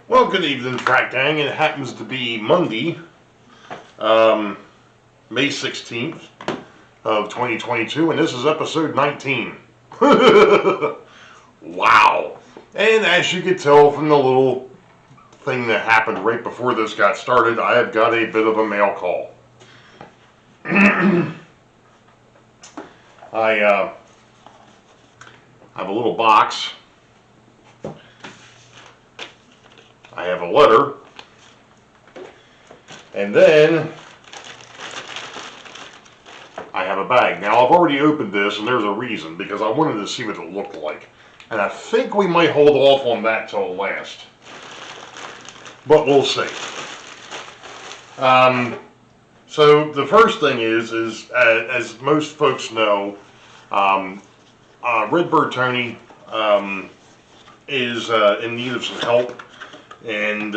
Well, good evening, Track Gang. It happens to be Monday, May 16th of 2022, and this is episode 19. Wow. And as you can tell from the little thing that happened right before this got started, I have got a bit of a mail call. I have a little box. I have a letter, and then I have a bag. Now, I've already opened this, and there's a reason, because I wanted to see what it looked like. And I think we might hold off on that till last. But we'll see. So the first thing is as most folks know, Redbird Tony is in need of some help. And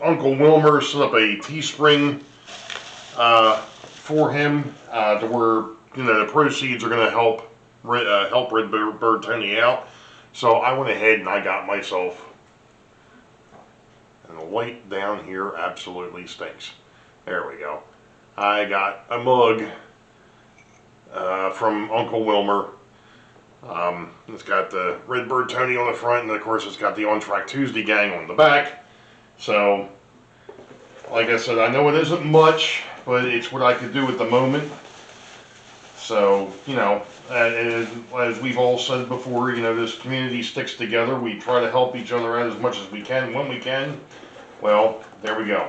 Uncle Wilmer set up a Teespring for him to where the proceeds are going to help Redbird Tony out. So I went ahead and I got myself, and the light down here absolutely stinks. There we go. I got a mug from Uncle Wilmer. It's got the Redbird Tony on the front, and of course it's got the On Track Tuesday gang on the back. So, like I said, I know it isn't much, but it's what I could do at the moment. So, as we've all said before, this community sticks together. We try to help each other out as much as we can when we can. Well, there we go.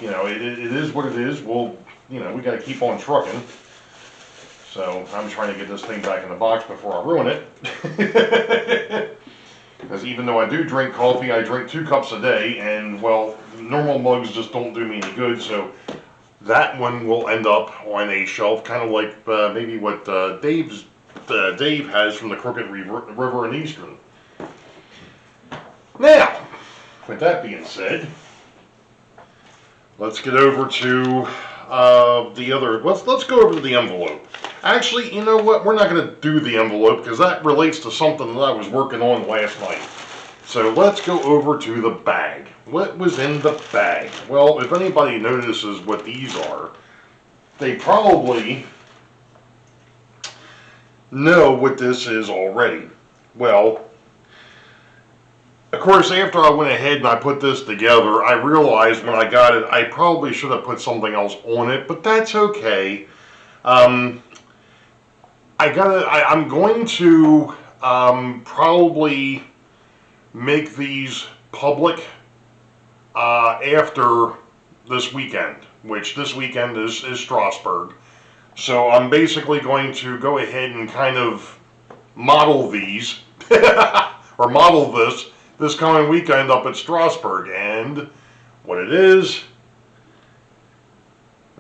It is what it is. Well, we got to keep on trucking. So I'm trying to get this thing back in the box before I ruin it. Because even though I do drink coffee, I drink 2 cups a day, and well, normal mugs just don't do me any good. So that one will end up on a shelf, kind of like maybe what Dave has from the Crooked River in Eastern. Now, with that being said, let's get over to the other. Let's go over to the envelope. Actually, you know what? We're not going to do the envelope because that relates to something that I was working on last night. So let's go over to the bag. What was in the bag? Well, if anybody notices what these are, they probably know what this is already. Well, of course, after I went ahead and I put this together, I realized when I got it, I probably should have put something else on it, but that's okay. I'm going to probably make these public after this weekend, which this weekend is Strasbourg. So I'm basically going to go ahead and kind of model these, or model this coming weekend up at Strasbourg. And what it is,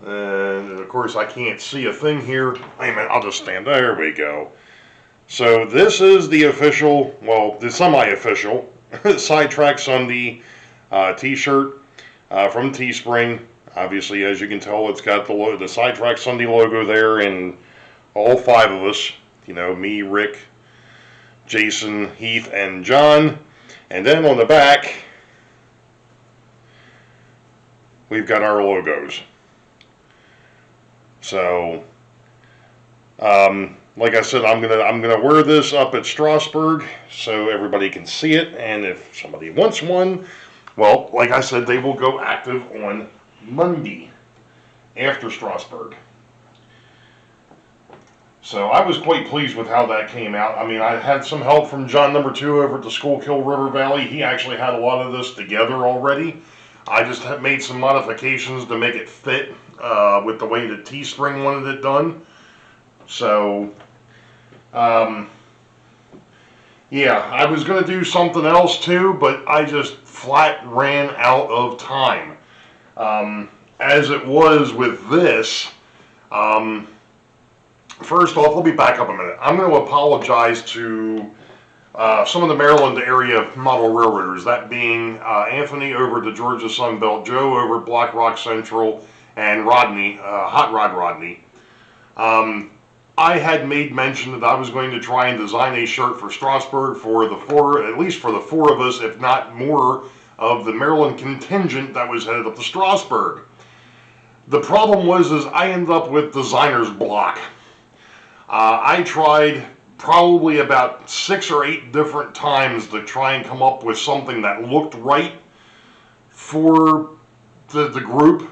and of course I can't see a thing here. Wait a minute, I'll just stand. There we go. So this is the official, well, the semi-official Sidetrack Sunday T-shirt from Teespring. Obviously, as you can tell, it's got the Sidetrack Sunday logo there, and all 5 of us, me, Rick, Jason, Heath, and John. And then on the back, we've got our logos. So, like I said, I'm gonna wear this up at Strasbourg so everybody can see it, and if somebody wants one, well, like I said, they will go active on Monday after Strasbourg. So I was quite pleased with how that came out. I mean, I had some help from John number 2 over at the Schuylkill River Valley. He actually had a lot of this together already. I just have made some modifications to make it fit with the way the Teespring wanted it done. So, yeah, I was going to do something else too, but I just flat ran out of time. As it was with this, first off, let me back up a minute. I'm going to apologize to some of the Maryland area model railroaders, that being Anthony over at the Georgia Sunbelt, Joe over at Black Rock Central, and Rodney, Hot Rod Rodney. I had made mention that I was going to try and design a shirt for Strasbourg for the at least for the 4 of us, if not more, of the Maryland contingent that was headed up to Strasbourg. The problem was I ended up with designer's block. I tried probably about 6 or 8 different times to try and come up with something that looked right for the group,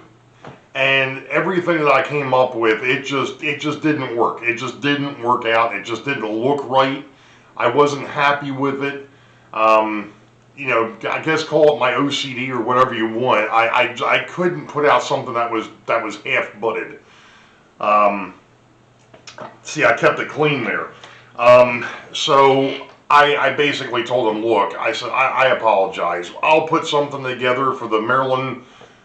and everything that I came up with, it just didn't work. It just didn't work out. It just didn't look right. I wasn't happy with it. You know, I guess call it my OCD or whatever you want. I couldn't put out something that was half-butted. See, I kept it clean there. So I basically told him, look, I said, I apologize. I'll put something together for the Maryland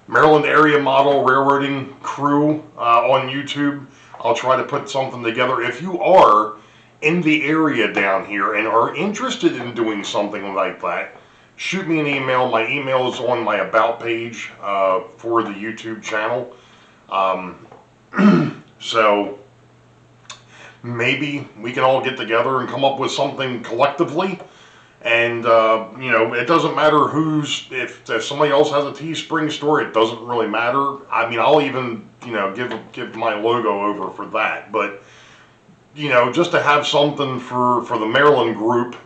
area model railroading crew on YouTube. I'll try to put something together. If you are in the area down here and are interested in doing something like that, shoot me an email. My email is on my About page for the YouTube channel. So maybe we can all get together and come up with something collectively. And, you know, it doesn't matter if somebody else has a Teespring store, it doesn't really matter. I mean, I'll even, you know, give my logo over for that. But, you know, just to have something for the Maryland group,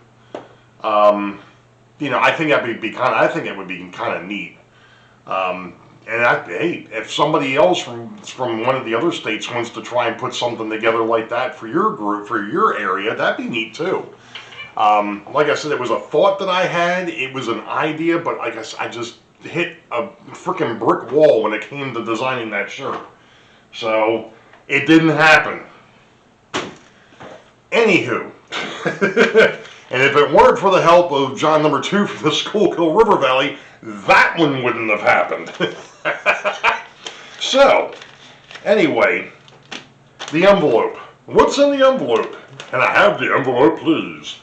you know, I think it would be kind of neat. And hey, if somebody else from one of the other states wants to try and put something together like that for your group, for your area, that'd be neat too. Like I said, it was a thought that I had. It was an idea, but I guess I just hit a freaking brick wall when it came to designing that shirt. So it didn't happen. Anywho, and if it weren't for the help of John number 2 from the Schuylkill River Valley, that one wouldn't have happened. So, anyway, the envelope. What's in the envelope? Can I have the envelope, please?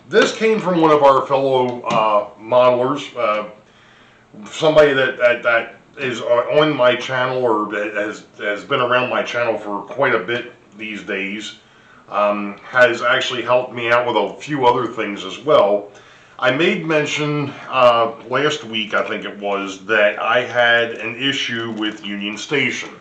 This came from one of our fellow modelers, somebody that is on my channel or has been around my channel for quite a bit these days. Has actually helped me out with a few other things as well. I made mention last week, I think it was, that I had an issue with Union Station,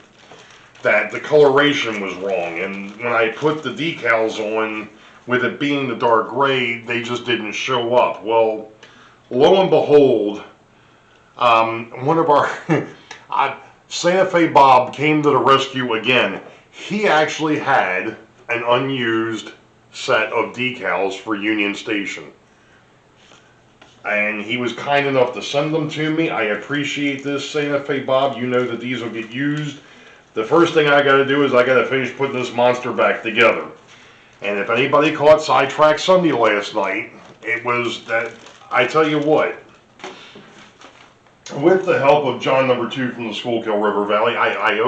that the coloration was wrong, and when I put the decals on, with it being the dark gray, they just didn't show up. Well, lo and behold, one of our Santa Fe Bob came to the rescue again. He actually had an unused set of decals for Union Station, and he was kind enough to send them to me. I appreciate this, Santa Fe Bob. You know that these will get used. The first thing I got to do is I got to finish putting this monster back together. And if anybody caught Sidetrack Sunday last night, it was that, I tell you what, with the help of John number 2 from the Schuylkill River Valley, I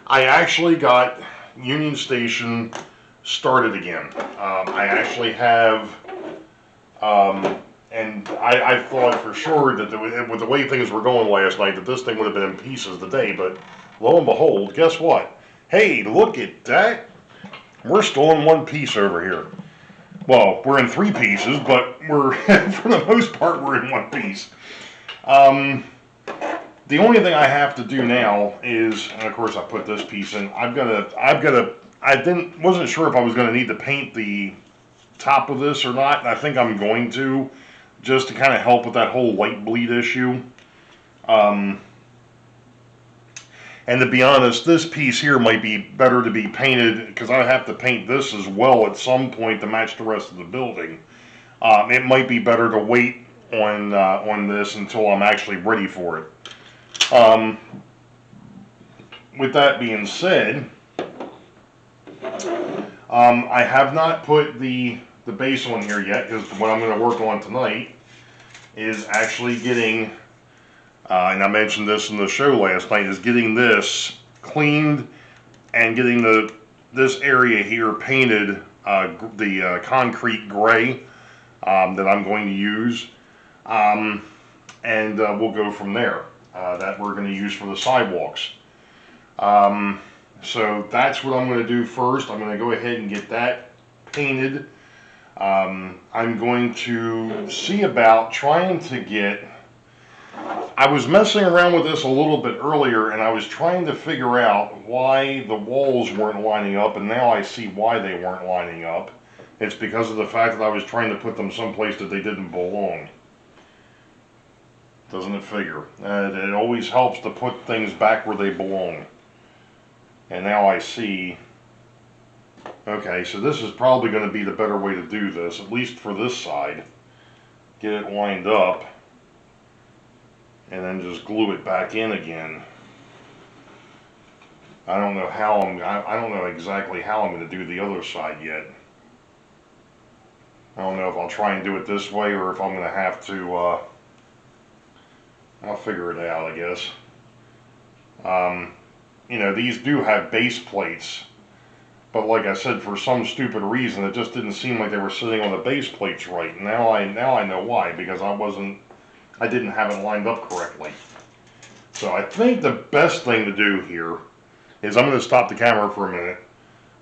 actually got Union Station started again. I actually have, and I thought for sure that with the way things were going last night, that this thing would have been in pieces today, but lo and behold, guess what? Hey, look at that. We're still in one piece over here. Well, we're in 3 pieces, but we're for the most part we're in one piece. The only thing I have to do now is, and of course I put this piece in. I wasn't sure if I was gonna need to paint the top of this or not. And I think I'm going to, just to kind of help with that whole light bleed issue. And to be honest, this piece here might be better to be painted, because I have to paint this as well at some point to match the rest of the building. It might be better to wait on this until I'm actually ready for it. With that being said, I have not put the base on here yet, because what I'm going to work on tonight is actually getting, and I mentioned this in the show last night, is getting this cleaned and getting this area here painted the concrete gray that I'm going to use, and we'll go from there. That we're going to use for the sidewalks. So that's what I'm going to do first. I'm going to go ahead and get that painted. I'm going to see about trying to get, I was messing around with this a little bit earlier, and I was trying to figure out why the walls weren't lining up, and now I see why they weren't lining up. It's because of the fact that I was trying to put them someplace that they didn't belong. Doesn't it figure? It always helps to put things back where they belong. And now I see, okay, so this is probably going to be the better way to do this, at least for this side. Get it lined up, and then just glue it back in again. I don't know how I don't know exactly how I'm going to do the other side yet. I don't know if I'll try and do it this way, or if I'm going to have to, I'll figure it out, I guess. You know, these do have base plates, but like I said, for some stupid reason, it just didn't seem like they were sitting on the base plates right. Now I know why, because I didn't have it lined up correctly. So I think the best thing to do here is, I'm going to stop the camera for a minute.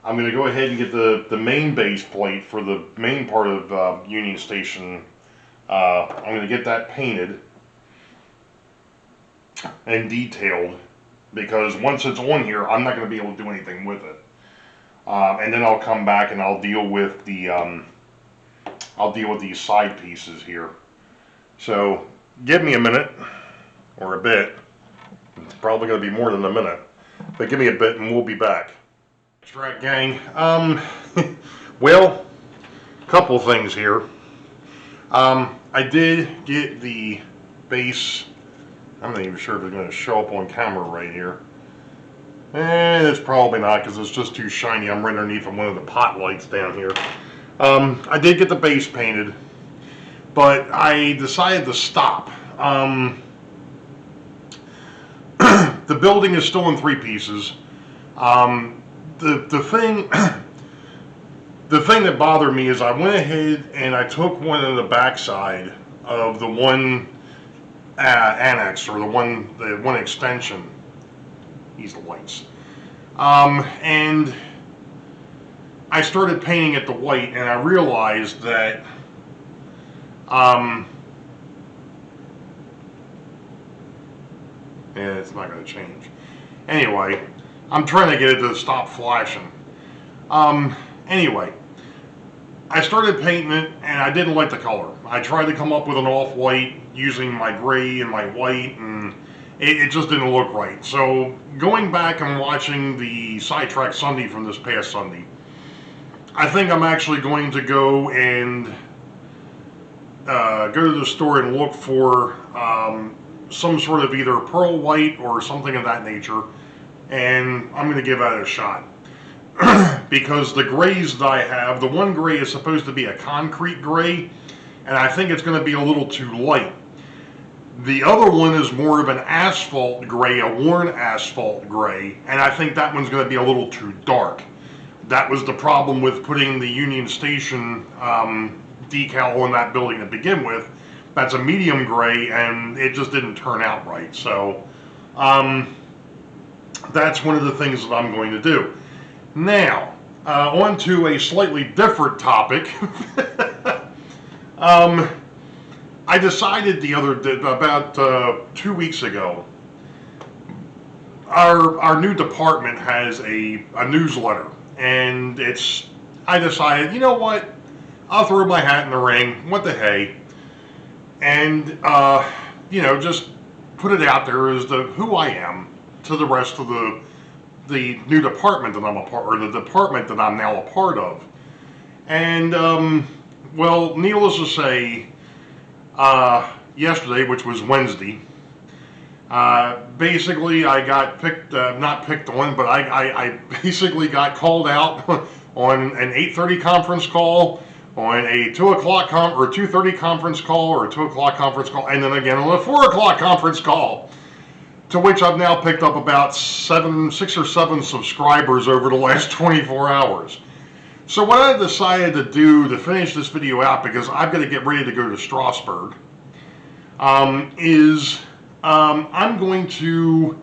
I'm going to go ahead and get the main base plate for the main part of Union Station. I'm going to get that painted and detailed, because once it's on here, I'm not going to be able to do anything with it. And then I'll come back and I'll deal with the these side pieces here. So give me a minute, or a bit. It's probably going to be more than a minute, but give me a bit and we'll be back. Sidetrack gang. Well, couple things here. I did get the base. I'm not even sure if it's going to show up on camera right here. It's probably not, because it's just too shiny. I'm right underneath one of the pot lights down here. I did get the base painted, but I decided to stop. The building is still in three pieces. The thing that bothered me is I went ahead and I took one of the backside of the one annex, or the one extension. These lights. And I started painting it the white, and I realized that yeah, it's not going to change. Anyway, I'm trying to get it to stop flashing. Anyway, I started painting it, and I didn't like the color. I tried to come up with an off-white using my gray and my white, and it just didn't look right. So going back and watching the Sidetrack Sunday from this past Sunday, I think I'm actually going to go and go to the store and look for some sort of either pearl white or something of that nature, and I'm going to give that a shot. Because the grays that I have, the one gray is supposed to be a concrete gray, and I think it's going to be a little too light. The other one is more of an asphalt gray, a worn asphalt gray, and I think that one's going to be a little too dark. That was the problem with putting the Union Station decal on that building to begin with. That's a medium gray, and it just didn't turn out right. So that's one of the things that I'm going to do. Now, on to a slightly different topic. I decided about 2 weeks ago, our new department has a newsletter, and I decided, you know what, I'll throw my hat in the ring, what the hey, and just put it out there as to who I am to the rest of the new department that I'm a part, or the department that I'm now a part of. And well, needless to say, yesterday, which was Wednesday, basically I got not picked on, but I basically got called out on an 8:30 conference call, on a 2 o'clock or 2:30 conference call, or a 2 o'clock conference call, and then again on a 4 o'clock conference call, to which I've now picked up about 6 or 7 subscribers over the last 24 hours. So what I decided to do to finish this video out, because I've got to get ready to go to Strasbourg, is I'm going to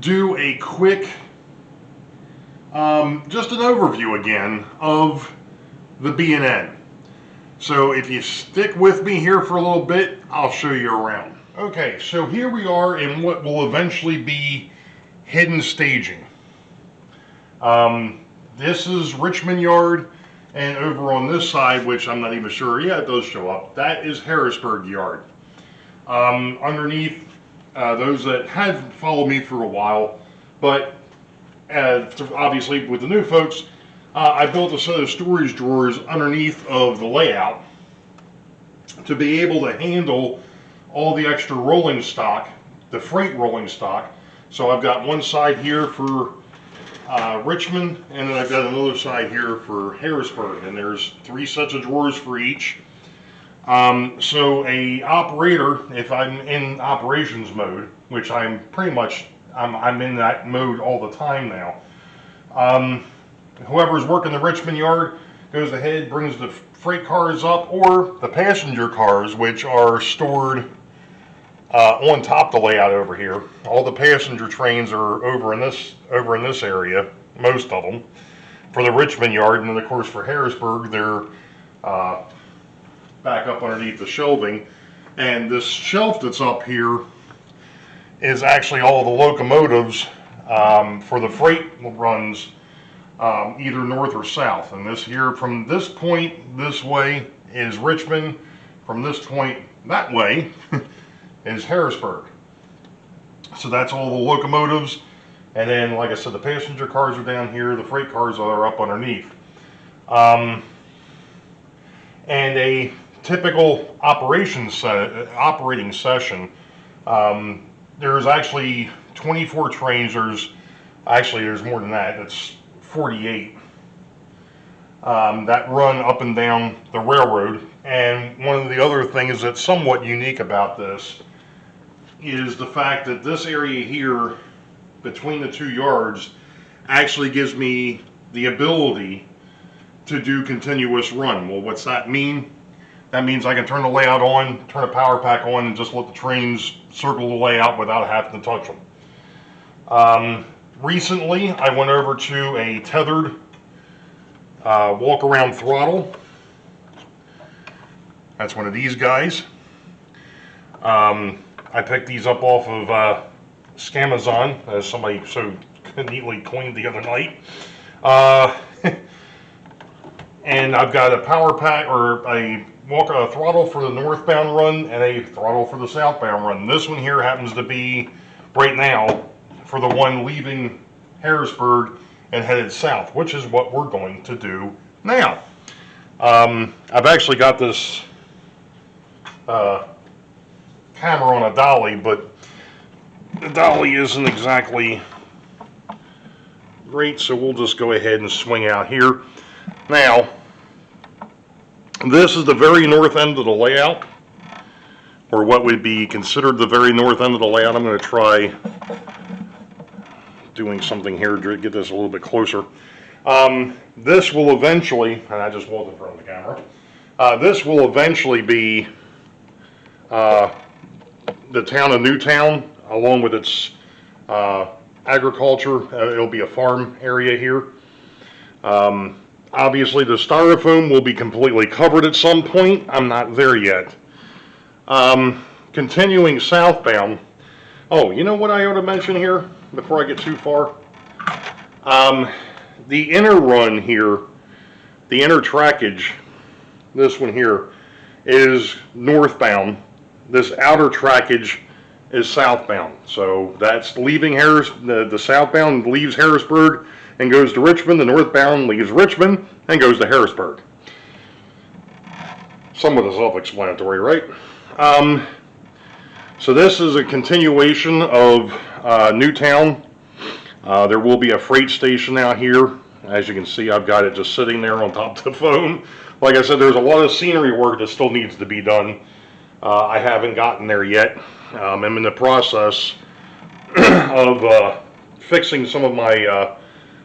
do a quick, just an overview again of the B&N. So if you stick with me here for a little bit, I'll show you around. Okay, so here we are in what will eventually be hidden staging. This is Richmond Yard, and over on this side, which I'm not even sure, yeah, it does show up, that is Harrisburg Yard. Underneath, those that have followed me for a while, but obviously with the new folks, I built a set of storage drawers underneath of the layout to be able to handle all the extra rolling stock, the freight rolling stock. So I've got one side here for Richmond, and then I've got another side here for Harrisburg, and there's 3 sets of drawers for each. So a operator, if I'm in operations mode, which I'm pretty much, I'm in that mode all the time now. Whoever's working the Richmond Yard goes ahead, brings the freight cars up, or the passenger cars, which are stored on top of the layout over here. All the passenger trains are over in this area, most of them, for the Richmond Yard, and then of course for Harrisburg, they're back up underneath the shelving. And this shelf that's up here is actually all the locomotives for the freight runs, either north or south. And this here, from this point this way, is Richmond. From this point that way is Harrisburg. So that's all the locomotives. And then, like I said, the passenger cars are down here, the freight cars are up underneath. And a typical operating session, there's actually 24 trains. There's more than that. It's 48 that run up and down the railroad. And one of the other things that's somewhat unique about this is the fact that this area here between the 2 yards actually gives me the ability to do continuous run. Well, what's that mean? That means I can turn the layout on, turn a power pack on, and just let the trains circle the layout without having to touch them. Recently, I went over to a tethered walk-around throttle. That's one of these guys. I picked these up off of Scamazon, as somebody so neatly cleaned the other night. And I've got a power pack, or a throttle for the northbound run and a throttle for the southbound run. This one here happens to be, right now, for the one leaving Harrisburg and headed south, which is what we're going to do now. I've actually got this camera on a dolly, but the dolly isn't exactly great, so we'll just go ahead and swing out here. Now, this is the very north end of the layout, or what would be considered the very north end of the layout. I'm going to try doing something here to get this a little bit closer. This will eventually, and I just walked in front of the camera, this will eventually be the town of Newtown, along with its agriculture. It'll be a farm area here. Obviously, the styrofoam will be completely covered at some point. I'm not there yet. Continuing southbound. Oh, you know what I ought to mention here before I get too far? The inner run here, the inner trackage, this one here, is northbound. This outer trackage is southbound. So that's leaving the southbound leaves Harrisburg and goes to Richmond. The northbound leaves Richmond and goes to Harrisburg. Somewhat self-explanatory, right? So this is a continuation of Newtown. There will be a freight station out here. As you can see, I've got it just sitting there on top of the phone. Like I said, there's a lot of scenery work that still needs to be done. I haven't gotten there yet. I'm in the process of fixing some of my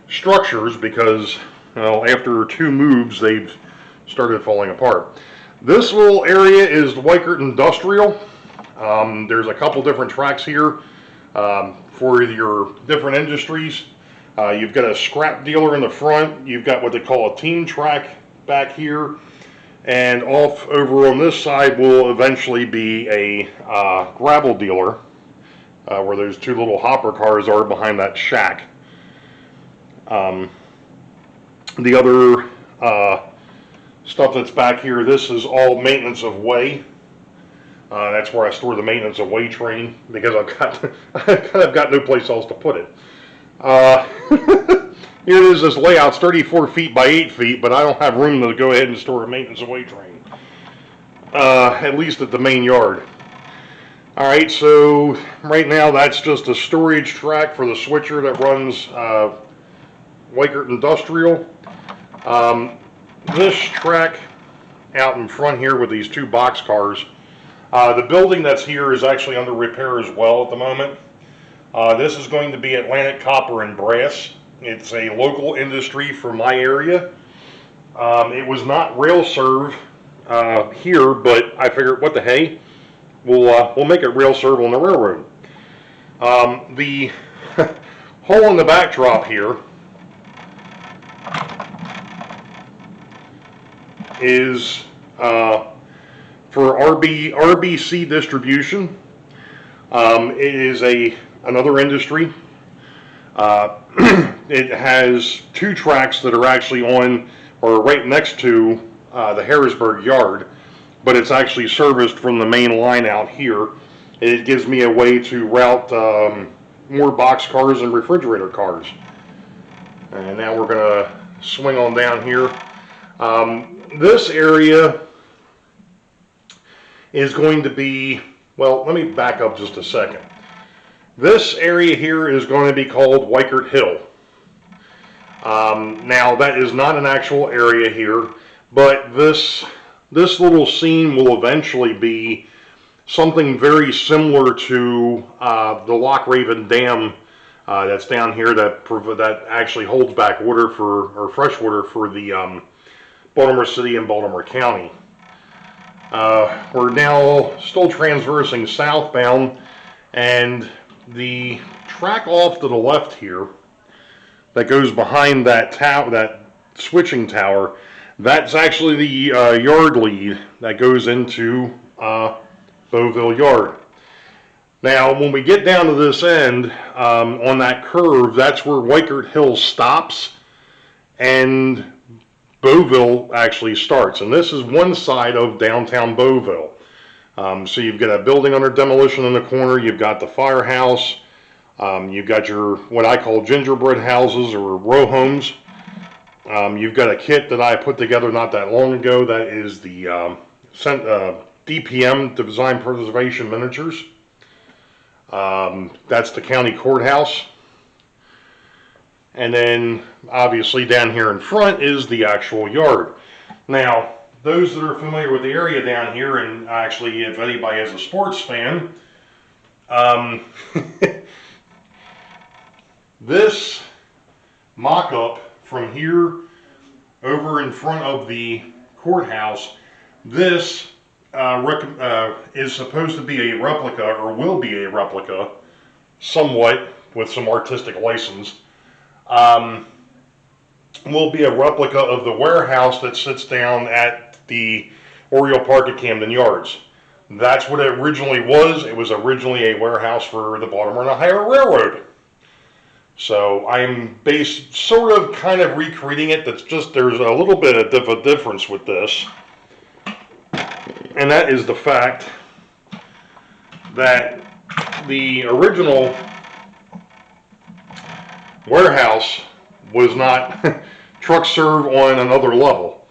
structures because, well, after 2 moves, they've started falling apart. This little area is the Weichert Industrial. There's a couple different tracks here for your different industries. You've got a scrap dealer in the front. You've got what they call a team track back here. And off over on this side will eventually be a gravel dealer where those 2 little hopper cars are behind that shack. The other stuff that's back here, this is all maintenance of way. That's where I store the maintenance of way train because I've got no place else to put it. Here it is, this layout's 34 feet by 8 feet, but I don't have room to go ahead and store a maintenance of way train. At least at the main yard. Alright, so right now that's just a storage track for the switcher that runs Weichert Industrial. This track out in front here with these 2 box cars, the building that's here is actually under repair as well at the moment. This is going to be Atlantic Copper and Brass. It's a local industry for my area. It was not rail serve here, but I figured, what the hey, we'll make it rail serve on the railroad. The hole in the backdrop here is for RBC distribution. It is another industry. It has 2 tracks that are actually on or right next to the Harrisburg yard, but it's actually serviced from the main line out here. It gives me a way to route more box cars and refrigerator cars. And now we're going to swing on down here. This area is going to be, well, let me back up just a second. This area here is going to be called Weichert Hill. Now that is not an actual area here, but this little scene will eventually be something very similar to the Loch Raven Dam that's down here that actually holds back water or fresh water for the Baltimore City and Baltimore County. We're now still transversing southbound, and the track off to the left here that goes behind that switching tower, that's actually the yard lead that goes into Boeville Yard. Now, when we get down to this end, on that curve, that's where Weichert Hill stops and Boeville actually starts. And this is one side of downtown Boeville. So you've got a building under demolition in the corner, you've got the firehouse, you've got your, what I call gingerbread houses or row homes. You've got a kit that I put together not that long ago that is the DPM, Design Preservation Miniatures. That's the county courthouse. And then obviously down here in front is the actual yard. Now, those that are familiar with the area down here, and actually if anybody is a sports fan, this mock-up from here over in front of the courthouse, this is supposed to be a replica, or will be a replica, somewhat with some artistic license, will be a replica of the warehouse that sits down at the Oriole Park at Camden Yards. That's what it originally was. It was originally a warehouse for the Baltimore and Ohio Railroad. So I'm sort of kind of recreating it. That's just, there's a little bit of a difference with this. And that is the fact that the original warehouse was not truck serve on another level.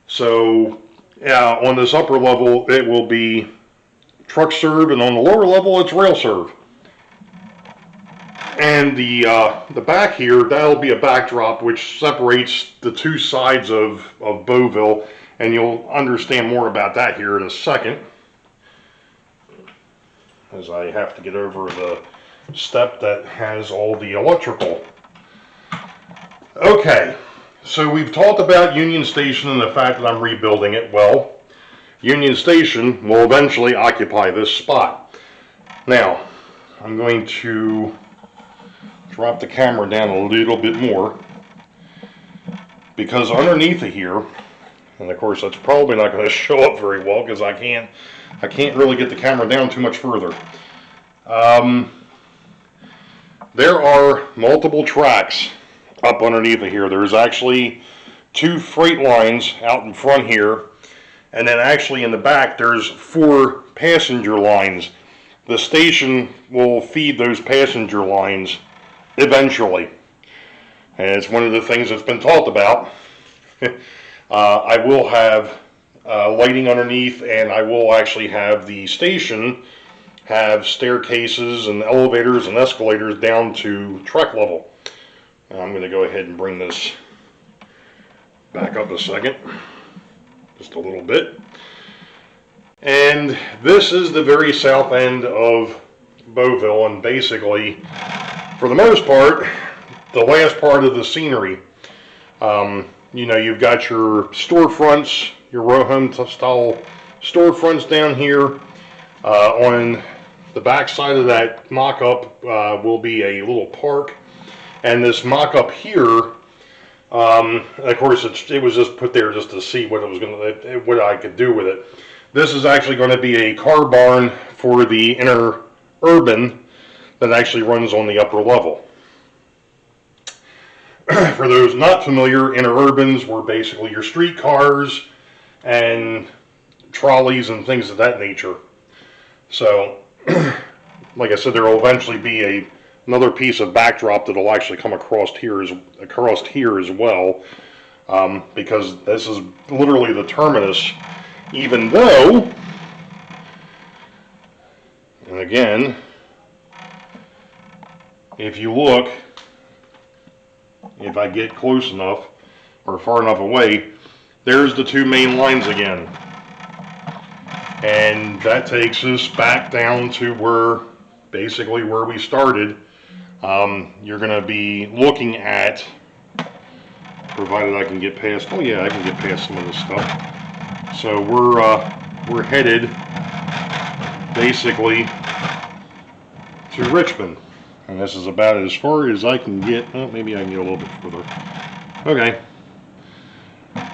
So on this upper level it will be truck serve, and on the lower level it's rail serve. And the back here, that'll be a backdrop which separates the two sides of Boeville, and you'll understand more about that here in a second, as I have to get over the step that has all the electrical. Okay, so we've talked about Union Station and the fact that I'm rebuilding it. Well, Union Station will eventually occupy this spot. Now, I'm going to drop the camera down a little bit more, because underneath of here, and of course that's probably not going to show up very well because I can't really get the camera down too much further. There are multiple tracks up underneath of here. There's actually 2 freight lines out in front here, and then actually in the back there's 4 passenger lines. The station will feed those passenger lines eventually, and it's one of the things that's been talked about. I will have lighting underneath, and I will actually have the station have staircases and elevators and escalators down to track level. I'm going to go ahead and bring this back up a second, just a little bit. And this is the very south end of Boeville, and basically, for the most part, the last part of the scenery. You know, you've got your storefronts, your row home style storefronts down here. On the back side of that mock-up will be a little park, and this mock-up here, of course, it was just put there just to see what I could do with it. This is actually going to be a car barn for the inner urban that actually runs on the upper level. For those not familiar, interurbans were basically your streetcars and trolleys and things of that nature. So, like I said, there will eventually be another piece of backdrop that will actually come across here as well, because this is literally the terminus. Even though, and again, if you look, if I get close enough or far enough away, there's the 2 main lines again. And that takes us back down to basically where we started. You're going to be looking at, provided I can get past, oh yeah, I can get past some of this stuff. So we're headed basically to Richmond. And this is about as far as I can get. Oh, maybe I can get a little bit further. Okay.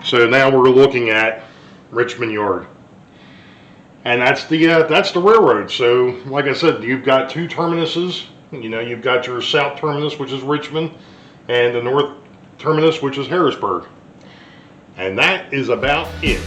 So now we're looking at Richmond Yard. And that's the railroad. So, like I said, you've got 2 terminuses. You know, you've got your south terminus, which is Richmond, and the north terminus, which is Harrisburg. And that is about it.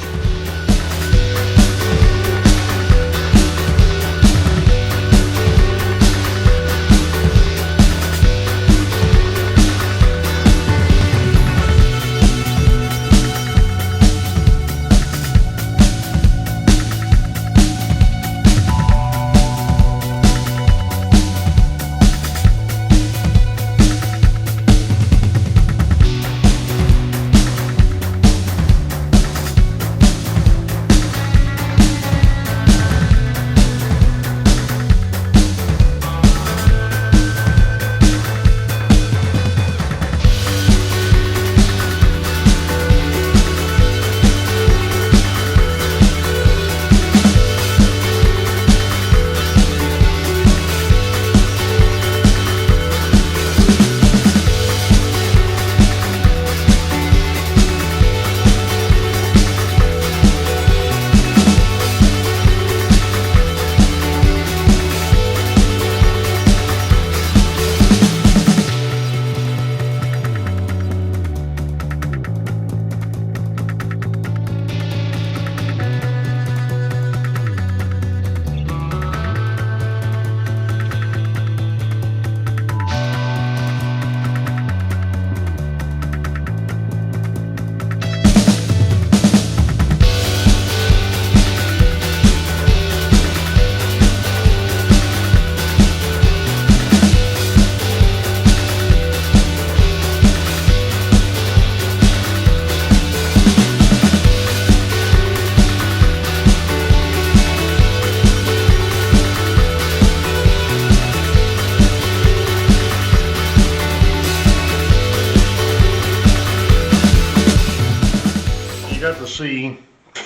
see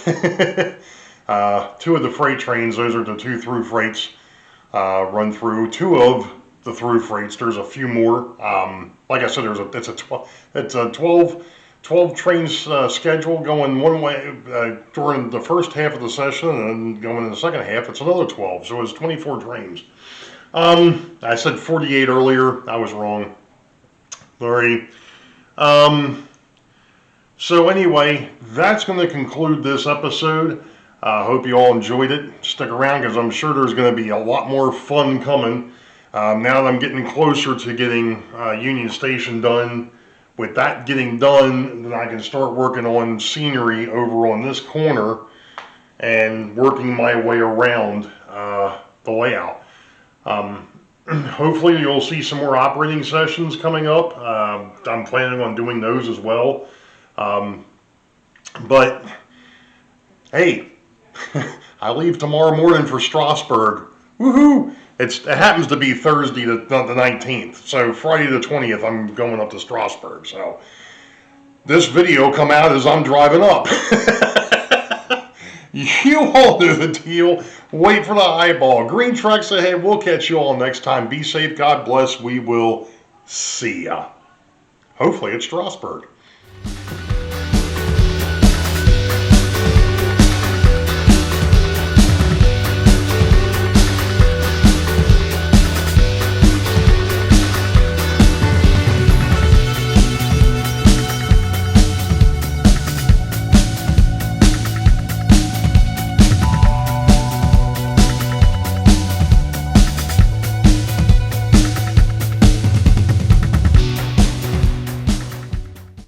2 of the freight trains. Those are the 2 through freights run through. 2 of the through freights. There's a few more. Like I said, it's a 12 trains schedule going one way during the first half of the session, and going in the second half, it's another 12. So it's 24 trains. I said 48 earlier. I was wrong. Sorry. So anyway, that's going to conclude this episode. I hope you all enjoyed it. Stick around, because I'm sure there's going to be a lot more fun coming. Now that I'm getting closer to getting Union Station done. With that getting done, then I can start working on scenery over on this corner and working my way around the layout. Hopefully you'll see some more operating sessions coming up. I'm planning on doing those as well. But hey, I leave tomorrow morning for Strasbourg. Woohoo! It happens to be Thursday the 19th, so Friday the 20th I'm going up to Strasbourg. So this video come out as I'm driving up. You all know the deal. Wait for the eyeball. Green tracks ahead. We'll catch you all next time. Be safe. God bless. We will see ya. Hopefully it's Strasbourg.